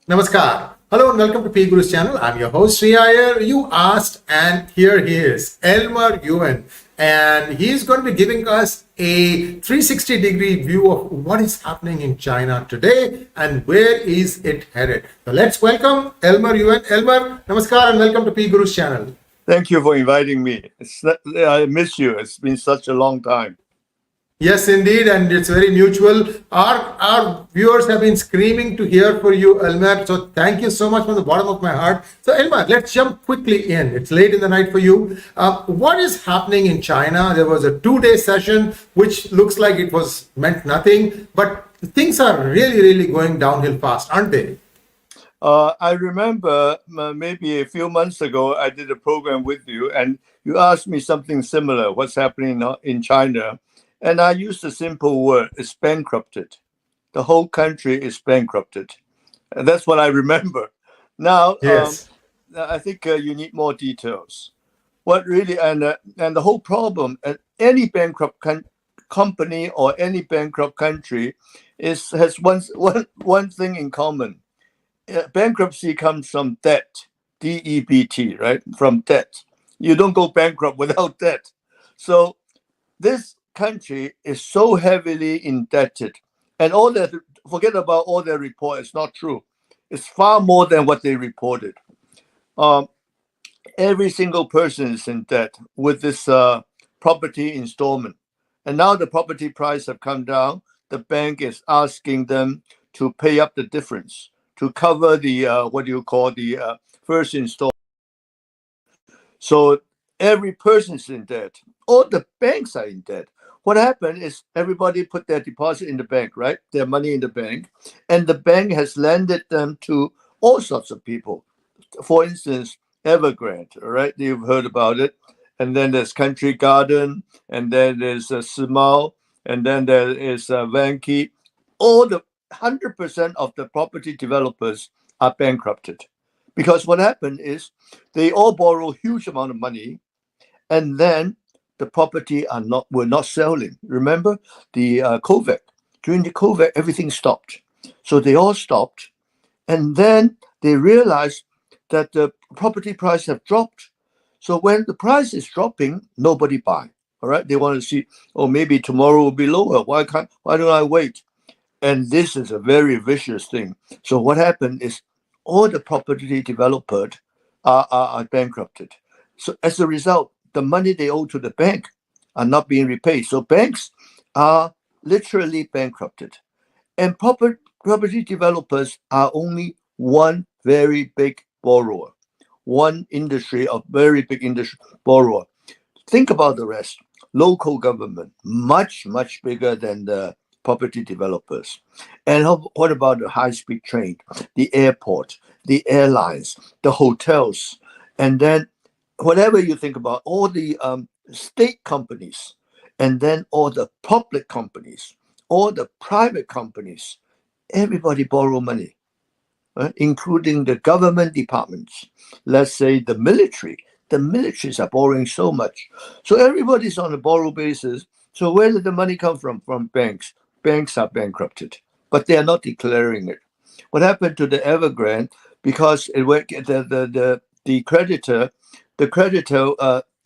Namaskar. Hello and welcome to P Guru's channel. I'm your host Sri Iyer. You asked, and here he is, Elmer Yuen, and he's going to be giving us a 360-degree view of what is happening in China today and where is it headed. So let's welcome Elmer Yuen. Elmer, Namaskar and welcome to P Guru's channel. Thank you for inviting me. I miss you. It's been such a long time. Yes, indeed, and it's very mutual. Our viewers have been screaming to hear for you, Elmer. So thank you so much from the bottom of my heart. So Elmer, let's jump quickly in. It's late in the night for you. What is happening in China? There was a 2-day session, which looks like it was meant nothing, but things are really going downhill fast, aren't they? I remember maybe a few months ago, I did a program with you, and you asked me something similar. What's happening in China? And I used a simple word: it's bankrupted. The whole country is bankrupted. And that's what I remember. Now, Yes. I think you need more details. What really, and the whole problem, any bankrupt company or any bankrupt country has one thing in common. Bankruptcy comes from debt, DEBT, right? From debt. You don't go bankrupt without debt. So this country is so heavily indebted, and forget about all their report. It's not true. It's far more than what they reported. Every single person is in debt with this property installment, and now the property price have come down. The bank is asking them to pay up the difference to cover the first installment. So every person is in debt. All the banks are in debt. What happened is everybody put their deposit in the bank, right? Their money in the bank, and the bank has lended them to all sorts of people. For instance, Evergrande, all right? You've heard about it. And then there's Country Garden, and then there's Simao, and then there is Vanke. All the 100% of the property developers are bankrupted, because what happened is they all borrow huge amount of money, and then the property were not selling. Remember the COVID? During the COVID, everything stopped. So they all stopped, and then they realized that the property price have dropped. So when the price is dropping, nobody buy. All right, they want to see, oh, maybe tomorrow will be lower. Why don't I wait? And this is a very vicious thing. So what happened is all the property developers are bankrupted. So as a result, the money they owe to the bank are not being repaid. So banks are literally bankrupted. And property developers are only one very big borrower, one industry, a very big industry borrower. Think about the rest. Local government, much bigger than the property developers. And what about the high-speed train, the airport, the airlines, the hotels, and then whatever you think about, all the state companies, and then all the public companies, all the private companies, everybody borrow money, right? Including the government departments. Let's say the military. The militaries are borrowing so much. So everybody's on a borrow basis. So where did the money come from? From banks. Banks are bankrupted, but they are not declaring it. What happened to the Evergrande? Because the creditor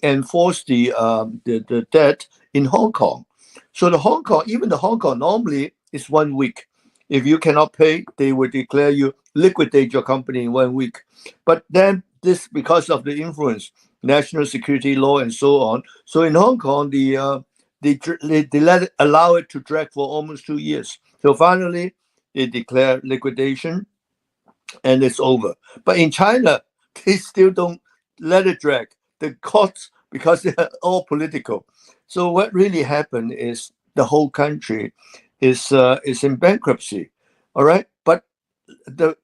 enforced the debt in Hong Kong. So even the Hong Kong normally is 1 week. If you cannot pay, they will declare you liquidate your company in 1 week. But then this, because of the influence, national security law and so on. So in Hong Kong, they allow it to drag for almost 2 years. So finally, they declare liquidation, and it's over. But in China, they still don't let it drag. The courts, because they are all political. So what really happened is the whole country is in bankruptcy. All right, but the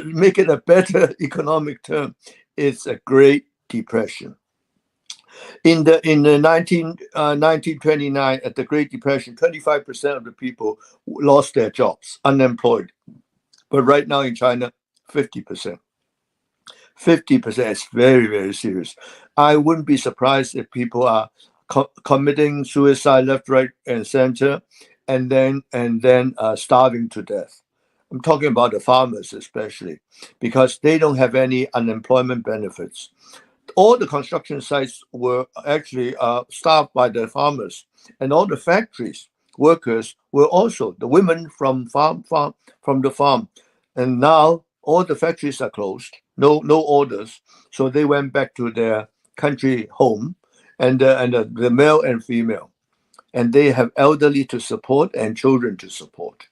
make it a better economic term, it's a Great Depression. In the 1929, at the Great Depression, 25% of the people lost their jobs, unemployed. But right now in China, 50%. 50% is very serious. I wouldn't be surprised if people are committing suicide left, right, and center, and then starving to death. I'm talking about the farmers especially, because they don't have any unemployment benefits. All the construction sites were actually staffed by the farmers, and all the factories workers were also the women from the farm. And now all the factories are closed, no orders, so they went back to their country home, and the male and female, and they have elderly to support and children to support.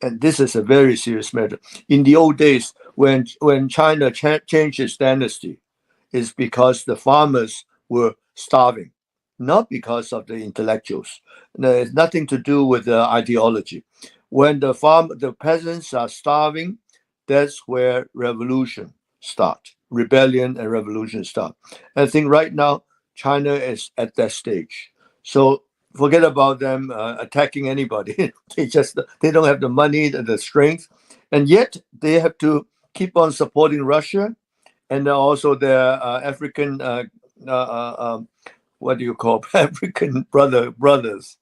And this is a very serious matter. In the old days, when China changed its dynasty, is because the farmers were starving, not because of the intellectuals. No, it's nothing to do with the ideology. When the peasants are starving, that's where revolution start, rebellion and revolution start. And I think right now China is at that stage. So forget about them attacking anybody. They don't have the money, the strength, and yet they have to keep on supporting Russia, and also their African what do you call African brothers,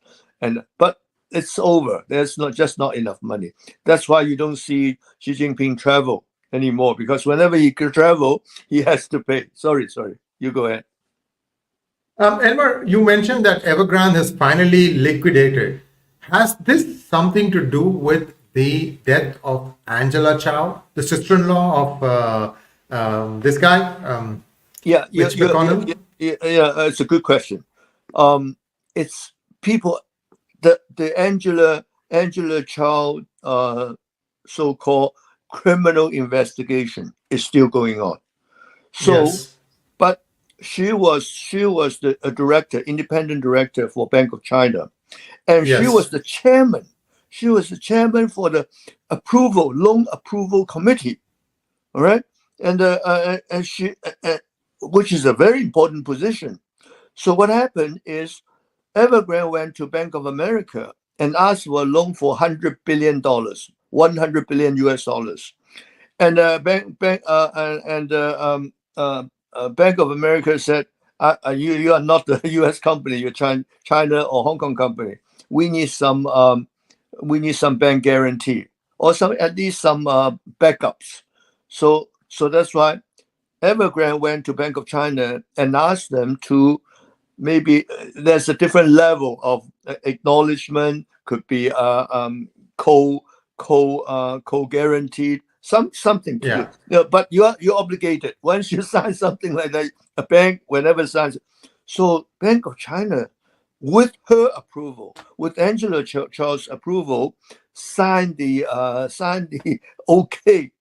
but it's over. There's not enough money. That's why you don't see Xi Jinping travel anymore, because whenever he can travel, he has to pay. Sorry, you go ahead. Elmer, you mentioned that Evergrande has finally liquidated. Has this something to do with the death of Angela Chao, the sister-in-law of this guy, Mitch McConnell? It's a good question. It's people, the Angela Chao so-called criminal investigation is still going on. So, Yes. but she was a director, independent director for Bank of China, and she Yes. was the chairman. She was the chairman for the loan approval committee. All right, and she, which is a very important position. So what happened is Evergrande went to Bank of America and asked for a loan for $100 billion, 100 billion US dollars, and Bank of America said, "You are not the U.S. company. You're China or Hong Kong company. We need some bank guarantee, or at least some backups." So that's why Evergrande went to Bank of China and asked them to, maybe there's a different level of acknowledgement. Could be co-guaranteed, something to do. Yeah. But you're obligated once you sign something like that. A bank, whenever signs it. So Bank of China, with her approval, with Angela Chao's approval, signed the okay.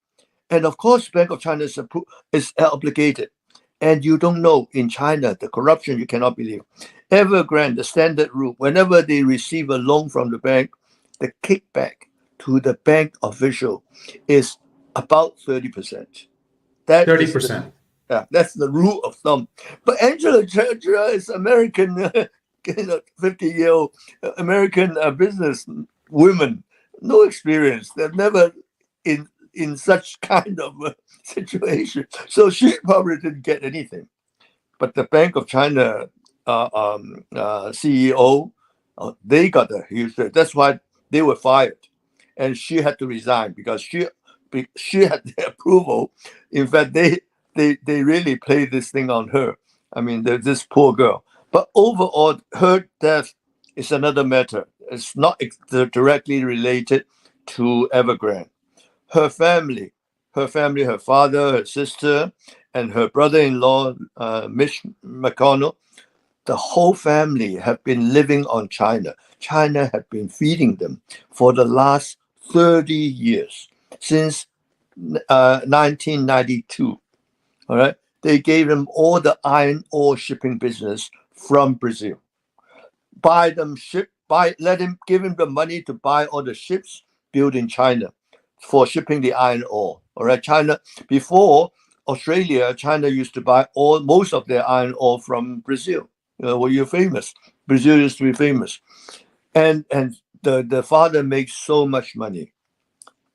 And of course, Bank of China is obligated. And you don't know, in China, the corruption, you cannot believe. Evergrande, the standard rule, whenever they receive a loan from the bank, the kickback to the bank official is about 30%. That is 30%. that's the rule of thumb. But Angela Chao is American, 50-year-old American business women, no experience. They've never in such kind of situation. So she probably didn't get anything. But the Bank of China CEO, they got a huge. That's why they were fired, and she had to resign because she had the approval. In fact, they really played this thing on her. I mean, this poor girl. But overall, her death is another matter. It's not directly related to Evergrande. Her family, her father, her sister, and her brother-in-law, Mitch McConnell, the whole family have been living on China. China had been feeding them for the last 30 years, since 1992. All right, they gave them all the iron ore shipping business from Brazil. Give him the money to buy all the ships built in China for shipping the iron ore. All right, China, before Australia, China used to buy most of their iron ore from Brazil. You're famous. Brazil used to be famous, and the father makes so much money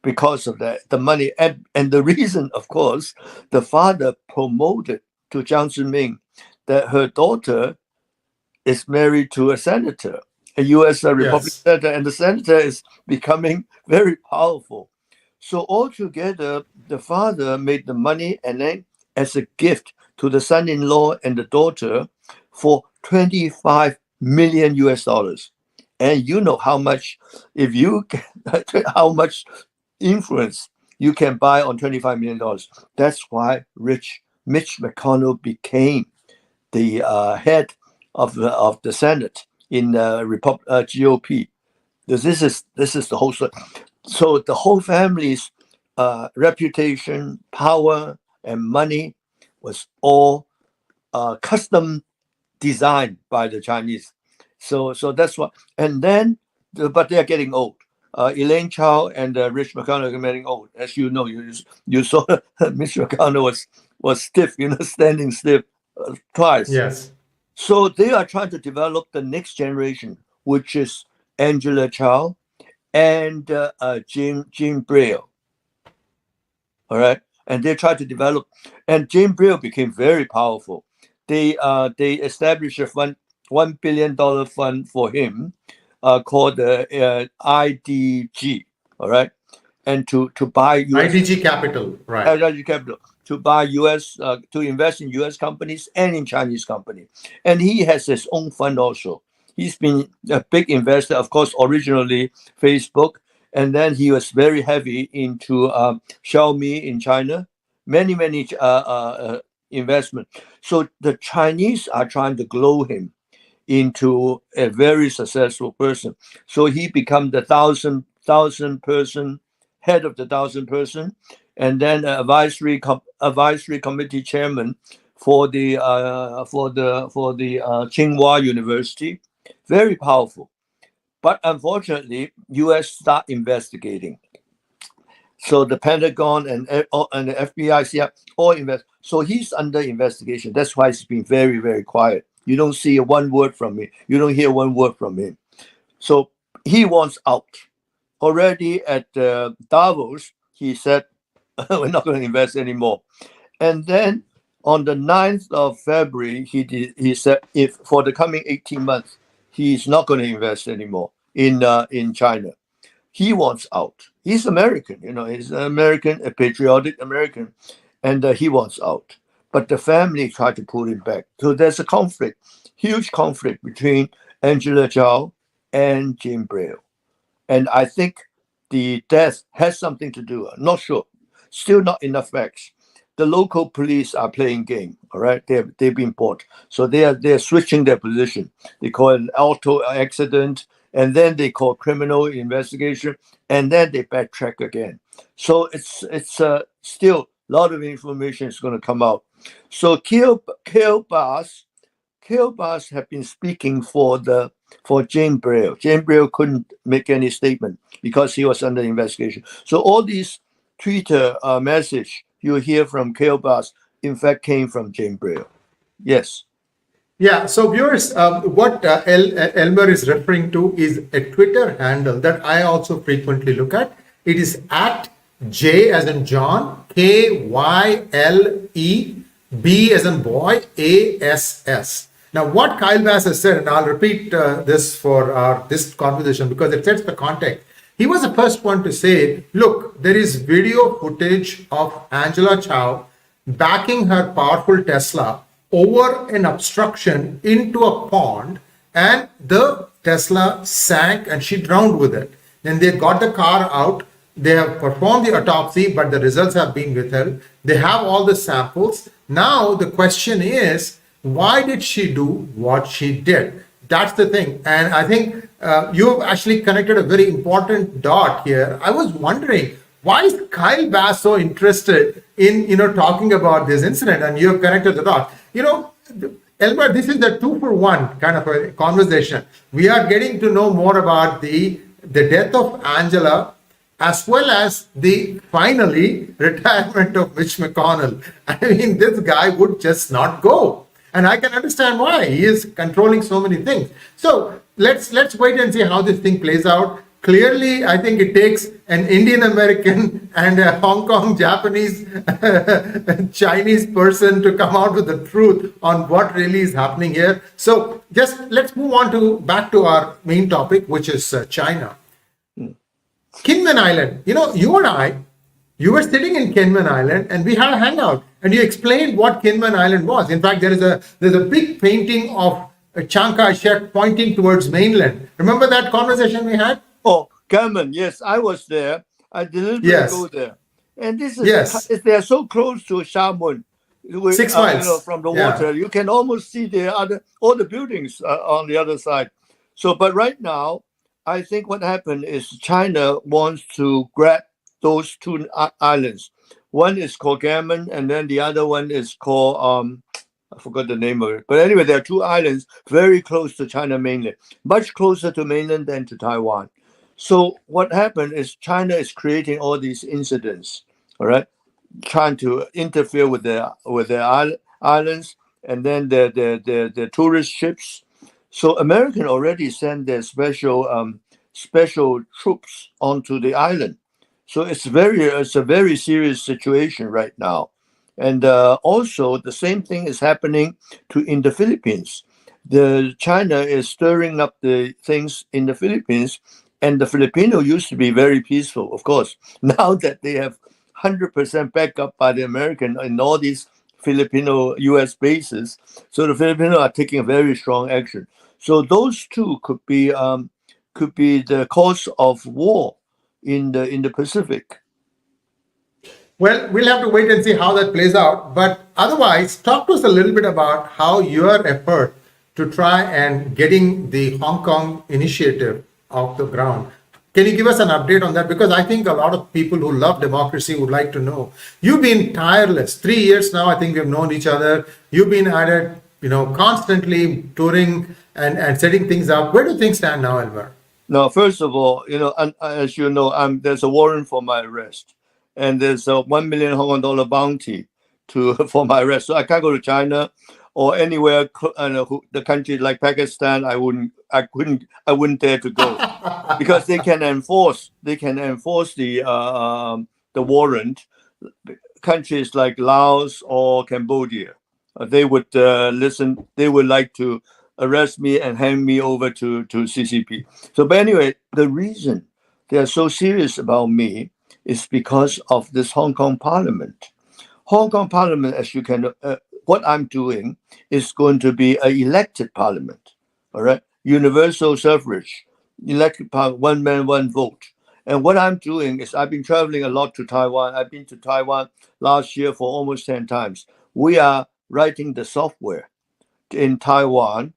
because of that. The money and the reason, of course, the father promoted to Jiang Zemin that her daughter is married to a senator, a U.S. Republican Yes. senator, and the senator is becoming very powerful. So altogether, the father made the money and then as a gift to the son-in-law and the daughter for 25 million US dollars. And you know how much, if you how much influence you can buy on $25 million. That's why Mitch McConnell became the head of the Senate in GOP. This is the whole story. So the whole family's reputation, power, and money was all custom designed by the Chinese. So that's what. And then, but they are getting old. Elaine Chao and Rich McConnell are getting old. As you know, you saw Mitch McConnell was stiff, standing stiff twice. Yes. So they are trying to develop the next generation, which is Angela Chao and Jim Brill. All right, and they tried to develop, and Jim Brill became very powerful. They established a $1 billion fund for him, called the IDG. All right, and to buy US IDG Capital, right? IDG Capital to buy US to invest in US companies and in Chinese companies, and he has his own fund also. He's been a big investor, of course, originally Facebook, and then he was very heavy into Xiaomi in China, many investment. So the Chinese are trying to grow him into a very successful person. So he become the thousand person head of the 1,000 person, and then advisory committee chairman for the Tsinghua University. Very powerful. But unfortunately, U.S. start investigating. So the Pentagon and the FBI, CIA, all invest. So he's under investigation. That's why he's been very, very quiet. You don't see one word from me. You don't hear one word from him. So he wants out. Already at Davos, he said, we're not going to invest anymore. And then on the 9th of February, he said, if for the coming 18 months, he's not going to invest anymore in China. He wants out. He's American, he's an American, a patriotic American, and he wants out. But the family tried to pull him back. So there's a conflict, huge conflict between Angela Chao and Jim Brill. And I think the death has something to do. I'm not sure. Still not enough facts. The local police are playing game. All right, they've been bought, so they're switching their position. They call it an auto accident, and then they call criminal investigation, and then they backtrack again. So it's still a lot of information is going to come out. So Kale Bass have been speaking for Jim Brill. Jim Brill couldn't make any statement because he was under investigation. So all these Twitter message you hear from Kale Bass, in fact, came from Jim Brill. Yes. Yeah, so viewers, what Elmer is referring to is a Twitter handle that I also frequently look at. It is at J as in John, KYLE, B as in boy, ASS. Now, what Kyle Bass has said, and I'll repeat this for this conversation because it sets the context. He was the first one to say, look, there is video footage of Angela Chao backing her powerful Tesla over an obstruction into a pond, and the Tesla sank and she drowned with it. Then they got the car out. They have performed the autopsy, but the results have been withheld. They have all the samples. Now the question is, why did she do what she did? That's the thing. And I think you've actually connected a very important dot here. I was wondering, why is Kyle Bass so interested in talking about this incident? And you have connected the dot. Elmer, this is the 2-for-1 kind of a conversation. We are getting to know more about the death of Angela, as well as the finally retirement of Mitch McConnell. I mean, this guy would just not go. And I can understand why. He is controlling so many things. So let's wait and see how this thing plays out. Clearly, I think it takes an Indian American and a Hong Kong Japanese Chinese person to come out with the truth on what really is happening here. So just let's move on back to our main topic, which is China. Kinmen Island. You and I You were sitting in Kinmen Island, and we had a hangout, and you explained what Kinmen Island was. In fact, there's a big painting of Chiang Kai-shek pointing towards mainland. Remember that conversation we had? Oh, Kinmen, yes, I was there. I deliberately go Yes, there, and this is yes. they are so close to Xiamen, 6 miles. from the Yeah. water. You can almost see the other all the buildings on the other side. So, but right now, I think what happened is China wants to grab those two islands. One is called Gammon, and then the other one is called I forgot the name of it. But anyway, there are two islands very close to China mainland, much closer to mainland than to Taiwan. So what happened is China is creating all these incidents, all right, trying to interfere with their islands and then the tourist ships. So American already sent their special troops onto the island. So it's a very serious situation right now, and also the same thing is happening in the Philippines. The China is stirring up the things in the Philippines, and the Filipino used to be very peaceful, of course. Now that they have 100% backup by the American in all these Filipino U.S. bases, so the Filipino are taking very strong action. So those two could be the cause of war in the Pacific. Well, we'll have to wait and see how that plays out. But otherwise, talk to us a little bit about how your effort to try and getting the Hong Kong initiative off the ground. Can you give us an update on that? Because I think a lot of people who love democracy would like to know. You've been tireless. 3 years now, I think we've known each other. You've been at it, constantly touring and setting things up. Where do things stand now, Elmer? Now, first of all, as you know, there's a warrant for my arrest, and there's a 1 million Hong Kong dollar bounty for my arrest. So I can't go to China or anywhere. The country like Pakistan, I wouldn't dare to go because they can enforce the warrant. Countries like Laos or Cambodia, they would listen. They would like to arrest me and hand me over to CCP. So, but anyway, the reason they are so serious about me is because of this Hong Kong Parliament. Hong Kong Parliament, as you can, what I'm doing is going to be an elected Parliament. All right, universal suffrage, elected Parliament, one man, one vote. And what I'm doing is I've been traveling a lot to Taiwan. I've been to Taiwan last year for almost 10 times. We are writing the software in Taiwan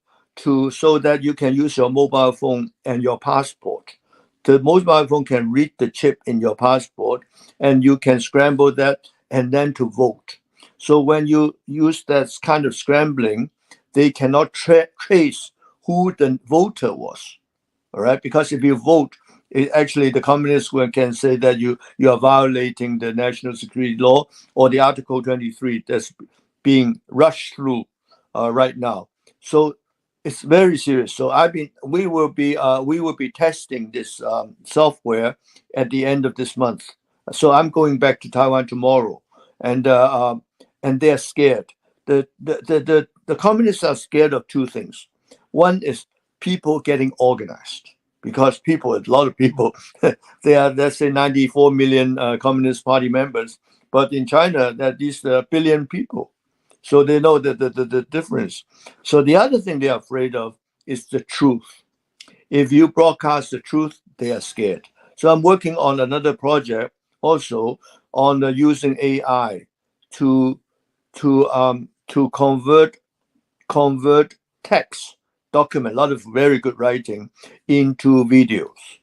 so that you can use your mobile phone and your passport. The mobile phone can read the chip in your passport, and you can scramble that and then to vote. So when you use that kind of scrambling, they cannot trace who the voter was. All right, because if you vote, actually the communists can say that you are violating the national security law or the Article 23 that's being rushed through right now. So it's very serious. So we will be testing this software at the end of this month. So I'm going back to Taiwan tomorrow, and they're scared. The communists are scared of two things. One is people getting organized, because a lot of people, they are, let's say, 94 million Communist Party members, but in China, there are these billion people. So they know the difference. So the other thing they are afraid of is the truth. If you broadcast the truth, they are scared. So I'm working on another project also on using AI to convert text document, a lot of very good writing, into videos,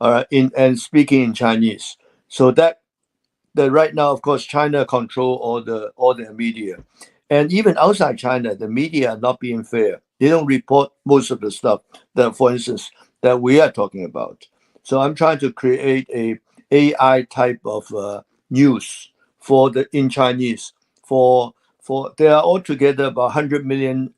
and speaking in Chinese. So that right now, of course, China control all the media. And even outside China, the media are not being fair. They don't report most of the stuff that, for instance, that we are talking about. So I'm trying to create a AI type of news in Chinese for there are altogether about 100 million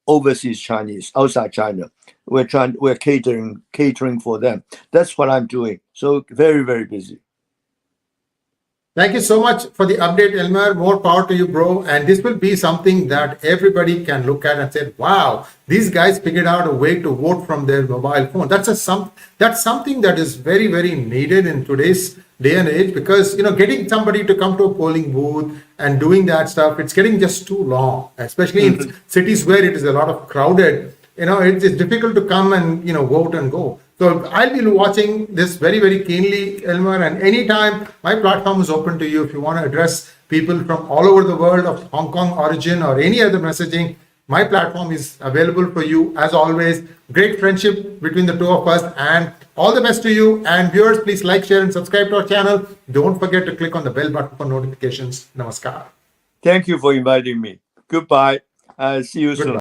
overseas Chinese outside China. We're catering for them. That's what I'm doing. So very, very busy. Thank you so much for the update, Elmer. More power to you, bro. And this will be something that everybody can look at and say, "Wow, these guys figured out a way to vote from their mobile phone." That's something that is very, very needed in today's day and age, because getting somebody to come to a polling booth and doing that stuff, it's getting just too long, especially in cities where it is a lot of crowded. It's difficult to come and vote and go. So I'll be watching this very, very keenly, Elmer, and anytime my platform is open to you. If you want to address people from all over the world of Hong Kong origin or any other messaging, my platform is available for you as always. Great friendship between the two of us, and all the best to you. And viewers, please like, share, and subscribe to our channel. Don't forget to click on the bell button for notifications. Namaskar. Thank you for inviting me. Goodbye. See you soon.